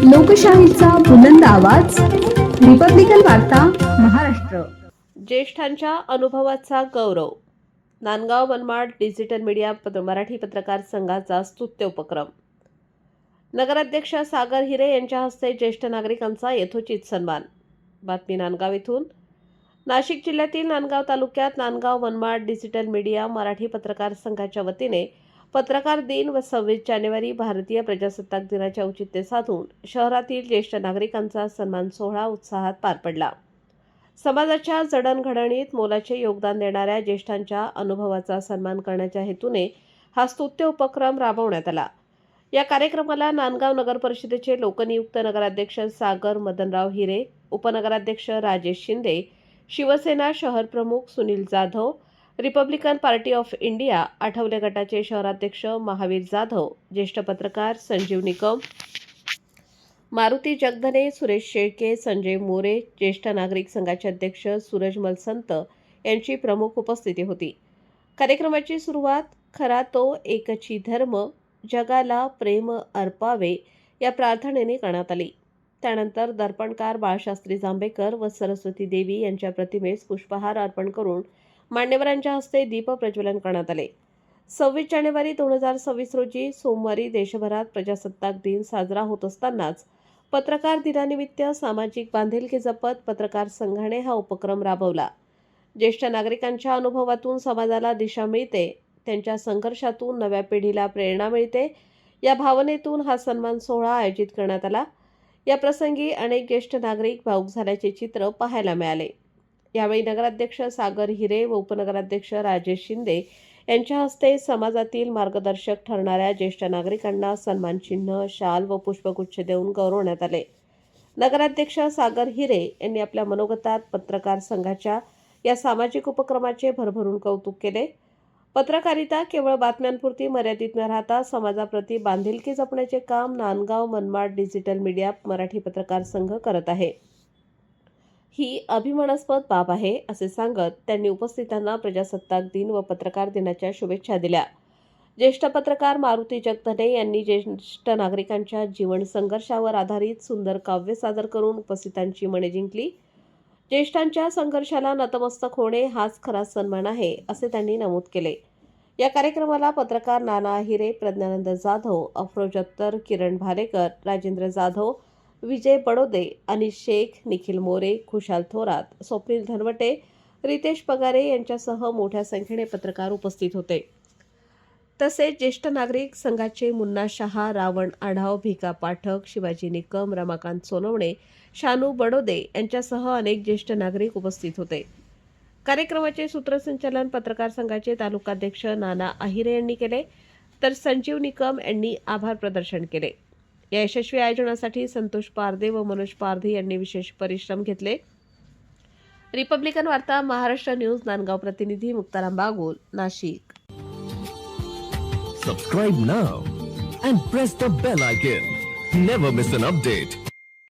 लोकशाहीचा बुलंद आवाज, रिपब्लिकन वार्ता महाराष्ट्र. ज्येष्ठांच्या अनुभवाचा गौरव. नांदगाव मनमाड डिजिटल मीडिया मराठी पत्रकार संघाचा स्तुत्य उपक्रम. नगराध्यक्ष सागर हिरे यांच्या हस्ते ज्येष्ठ नागरिकांचा यथोचित सन्मान. बातमी नांदगाव येथून. नाशिक जिल्ह्यातील नांदगाव तालुक्यात नांदगाव मनमाड डिजिटल मीडिया मराठी पत्रकार संघाच्या वतीने पत्रकार दिन व 26 जानेवारी भारतीय प्रजासत्ताक दिनाचे औचित्य साधून शहरातील ज्येष्ठ नागरिकांचा सन्मान सोहळा उत्साहात पार पडला. समाजाच्या जडणघडणीत मोलाचे योगदान देणाऱ्या ज्येष्ठांच्या अनुभवाचा सन्मान करण्याच्या हेतूने हा स्तुत्य उपक्रम राबवण्यात आला. या कार्यक्रमाला नांदगाव नगर परिषदेचे लोकनियुक्त नगराध्यक्ष सागर मदनराव हिरे, उपनगराध्यक्ष राजेश शिंदे, शिवसेना शहर प्रमुख Sunil Jadhav, Republican party of India Athawale गटाचे शहराध्यक्ष महावीर जाधव, ज्येष्ठ पत्रकार संजीव निकम, मारुती जगधने, सुरेश शेळके, संजय मोरे, ज्येष्ठ नागरिक संघाचे अध्यक्ष सूरज मलसंत यांची प्रमुख उपस्थिती होती. कार्यक्रमाची सुरुवात खरा तो एकची धर्म जगाला प्रेम अर्पावे या प्रार्थनेने करण्यात आली. त्यानंतर दर्पणकार बाळशास्त्री जांभेकर व सरस्वती देवी यांच्या प्रतिमेस पुष्पहार अर्पण करून मान्यवरांच्या हस्ते दीप प्रज्वलन करण्यात आले. 26 जानेवारी 2026 रोजी सोमवारी देशभरात प्रजासत्ताक दिन साजरा होत असतानाच पत्रकार दिनानिमित्त सामाजिक बांधिलकी जपत पत्रकार संघाने हा उपक्रम राबवला. ज्येष्ठ नागरिकांच्या अनुभवातून समाजाला दिशा मिळते, त्यांच्या संघर्षातून नव्या पिढीला प्रेरणा मिळते, या भावनेतून हा सन्मान सोहळा आयोजित करण्यात आला. या प्रसंगी अनेक ज्येष्ठ नागरिक भावुक झाल्याचे चित्र पाहायला मिळाले. यावेळी नगराध्यक्ष सागर हिरे व उपनगराध्यक्ष राजेश शिंदे यांच्या हस्ते समाजातील मार्गदर्शक ठरणाऱ्या ज्येष्ठ नागरिकांना सन्मानचिन्ह, शाल व पुष्पगुच्छ देऊन गौरवण्यात आले. नगराध्यक्ष सागर हिरे यांनी आपल्या मनोगतात पत्रकार संघाच्या या सामाजिक उपक्रमाचे भरभरून कौतुक केले. पत्रकारिता केवळ बातम्यांपुरती मर्यादित न राहता समाजाप्रती बांधिलकी जपण्याचे काम नांदगाव मनमाड डिजिटल मीडिया मराठी पत्रकार संघ करत आहे. ही अभिमानास्पद बाब आहे असे सांगत त्यांनी उपस्थितांना प्रजासत्ताक दिन व पत्रकार दिनाच्या शुभेच्छा दिल्या. ज्येष्ठ पत्रकार मारुती जगधने यांनी ज्येष्ठ नागरिकांच्या जीवन संघर्षावर आधारित सुंदर काव्य सादर करून उपस्थितांची मने जिंकली. ज्येष्ठांच्या संघर्षाला नतमस्तक होणे हाच खरा सन्मान आहे असे त्यांनी नमूद केले. या कार्यक्रमाला पत्रकार नाना आहिरे, प्रज्ञानंद जाधव, अफरोज अत्तर, किरण भालेकर, राजेंद्र जाधव, विजय बडोदे, अनिश शेख, निखिल मोरे, खुशाल थोरात, स्वप्नील धनवटे, रितेश पगारे यांच्यासह मोठ्या संख्येने पत्रकार उपस्थित होते. तसेच ज्येष्ठ नागरिक संघाचे मुन्ना शहा, रावण आढाव, भिका पाठक, शिवाजी निकम, रमाकांत सोनवणे, शानू बडोदे यांच्यासह अनेक ज्येष्ठ नागरिक उपस्थित होते. कार्यक्रमाचे सूत्रसंचालन पत्रकार संघाचे तालुकाध्यक्ष नाना आहिरे यांनी केले, तर संजीव निकम यांनी आभार प्रदर्शन केले. या यशस्वी आयोजनासाठी संतोष पारदे व मनोज पारधी यांनी विशेष परिश्रम घेतले. रिपब्लिकन वार्ता महाराष्ट्र न्यूज नांदगाव प्रतिनिधी Muktaram Bagul, Nashik. Subscribe now and press the bell icon. Never miss an update.